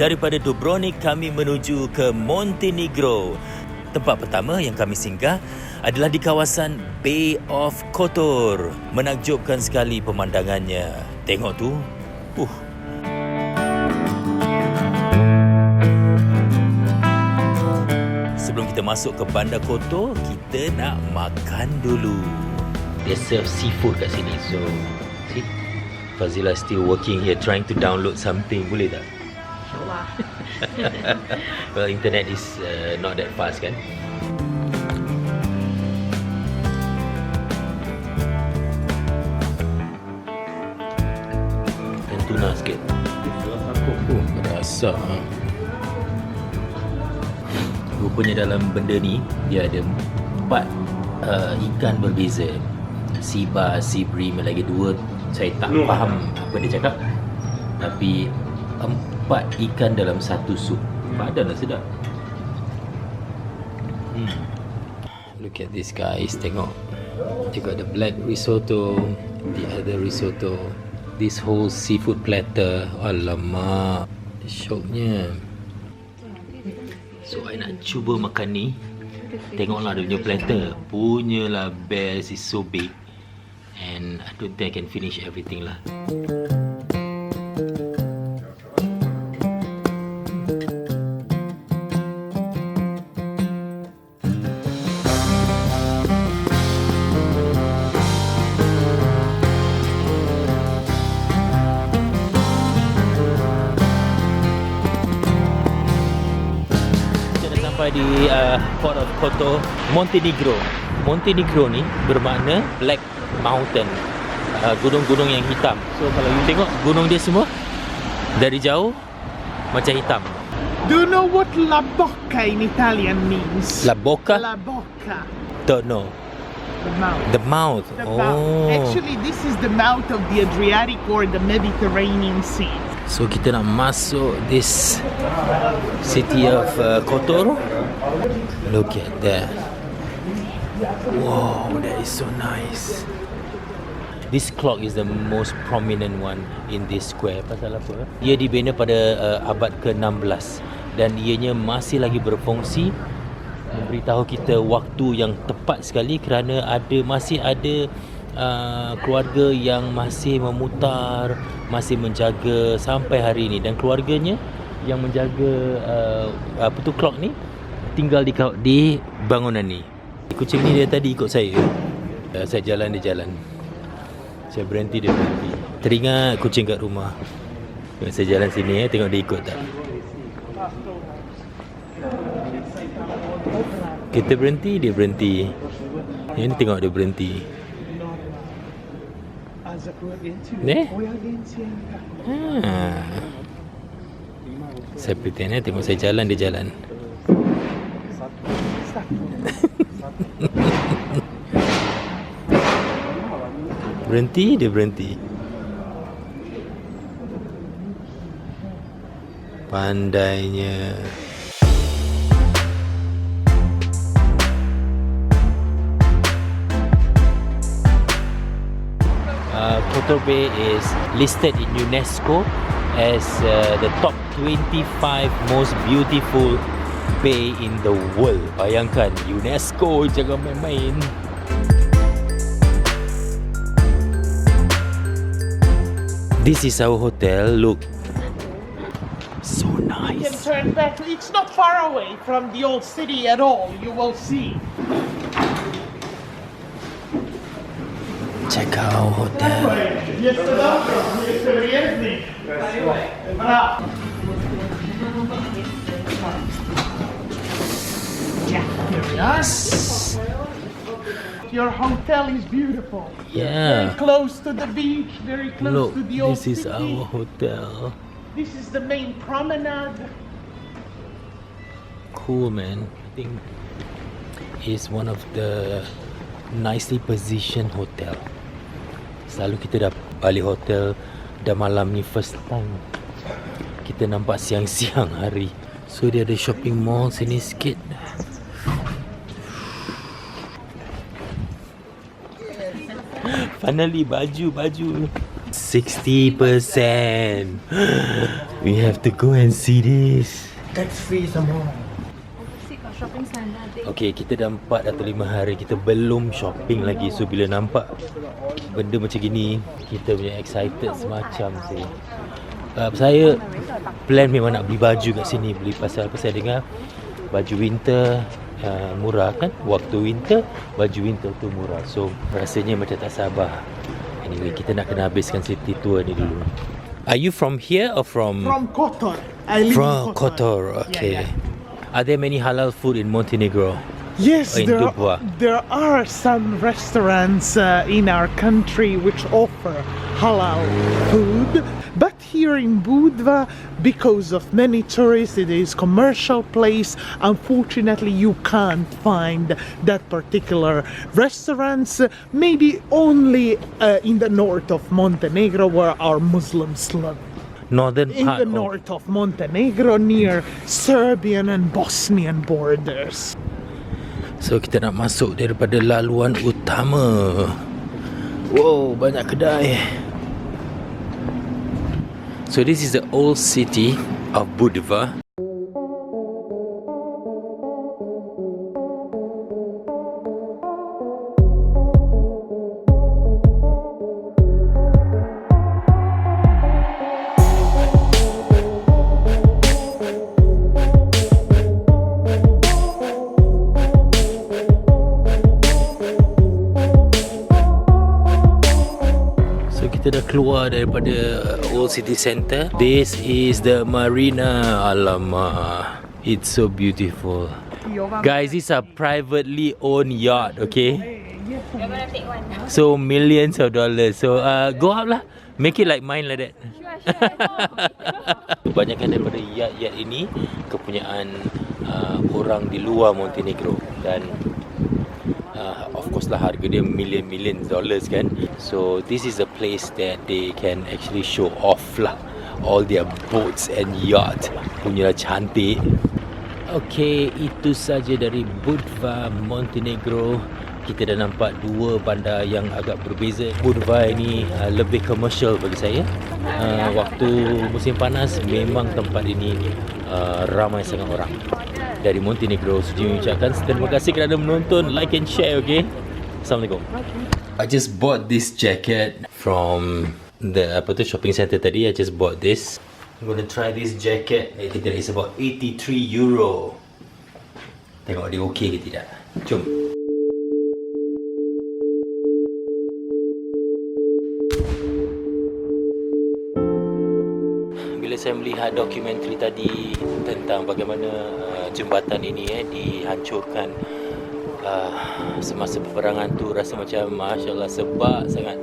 Daripada Dubrovnik kami menuju ke Montenegro. Tempat pertama yang kami singgah adalah di kawasan Bay of Kotor. Menakjubkan sekali pemandangannya. Tengok tu. Sebelum kita masuk ke bandar Kotor, kita nak makan dulu. They serve seafood kat sini. So, see? Fazila still working here trying to download something. Boleh tak? InsyaAllah. Well, internet is not that fast kan? Dan tuna sikit. Berasa. Rupanya dalam benda ni dia ada 4 ikan berbeza. Sea bass, sea bream, lagi 2 saya tak faham apa dia cakap. Tapi 4 ikan dalam satu sup. Padanlah sedap. Look at this guys, tengok. They got the black risotto, the other risotto, this whole seafood platter. Alamak, syoknya. So I nak cuba makan ni. Tengoklah dia punya platter. Punyalah best, is so big. And I don't think I can finish everything lah. Di Port of Kotor, Montenegro. Montenegro ni bermakna Black Mountain, gunung-gunung yang hitam. So kalau you tengok gunung dia semua dari jauh macam hitam. Do you know what la bocca in Italian means? La bocca? La bocca. Don't know. The mouth. The mouth. The mouth. Actually, this is the mouth of the Adriatic or the Mediterranean Sea. So kita nak masuk this city of Kotor. Look at that. Wow, that is so nice. This clock is the most prominent one in this square. Pasal apa? Ia dibina pada abad ke-16 dan ianya masih lagi berfungsi, memberitahu kita waktu yang tepat sekali kerana masih ada keluarga yang masih memutar, masih menjaga sampai hari ini. Dan keluarganya yang menjaga clock ni tinggal di bangunan ni. Kucing ni dia tadi ikut saya. Saya jalan, dia jalan. Saya berhenti, dia berhenti. Teringat kucing kat rumah. Saya jalan sini, tengok dia ikut tak. Kita berhenti, dia berhenti. Ini tengok dia berhenti. Saya pretend tengok saya jalan, dia jalan. Berhenti, dia berhenti. Pandainya. Kotor Bay is listed in UNESCO as the top 25 most beautiful bay in the world. Bayangkan, UNESCO jangan main-main. This is our hotel. Look, so nice. You can turn back. It's not far away from the old city at all. You will see. Check out our hotel. Yes. Your hotel is beautiful. Yeah. Very close to the beach, very close Look, to the old this is city. our hotel. This is the main promenade. Cool, man. I think it's one of the nicely positioned hotel. Selalu kita dah balik hotel dah malam ni first time. Kita nampak siang-siang hari. So dia ada shopping mall sini sikit. Finally baju. 60%. We have to go and see this. Tax free some more. Okay, kita dah 4 atau 5 hari kita belum shopping lagi. So bila nampak benda macam gini, kita punya excited semacam sih. Saya plan memang nak beli baju kat sini. Beli pasal apa, saya dengar baju winter murah kan. Waktu winter, baju winter tu murah. So rasanya macam tak sabar. Anyway, kita nak kena habiskan city tour ni dulu. Are you from here or from Kotor. I live from in Kotor. Kotor? Okay. Yeah. Are there many halal food in Montenegro? Yes, In Budva. there are some restaurants in our country which offer halal food, but here in Budva, because of many tourists, it is commercial place. Unfortunately, you can't find that particular restaurants. Maybe only in the north of Montenegro, where our Muslims live. Northern In part the north of Montenegro, near Serbian and Bosnian borders. So kita nak masuk daripada laluan utama. Wow, banyak kedai. So this is the old city of Budva. Kita dah keluar daripada old city centre. This is the marina. Alamak, it's so beautiful. Guys, this is a privately owned yacht, okay? We're gonna take one now. So millions of dollars. So go up lah. Make it like mine like that. Kebanyakan daripada yacht-yacht ini kepunyaan orang di luar Montenegro. Dan of course lah, harga dia million dollars kan. So this is a place that they can actually show off lah all their boats and yacht. Punya cantik. Okay, itu saja dari Budva, Montenegro. Kita dah nampak dua bandar yang agak berbeza. Budva ini lebih komersial bagi saya. Waktu musim panas memang tempat ini ramai sangat orang dari Montenegro. Suji mengucapkan terima kasih kerana menonton, like and share, okay? Assalamualaikum. I just bought this jacket from the shopping center tadi. I just bought this. I'm gonna try this jacket. It's about 83 euro. Tengok dia okay ke tidak. Jom. Bila saya melihat dokumentari tadi tentang bagaimana jembatan ini dihancurkan semasa peperangan tu, rasa macam Masya Allah sebab sangat.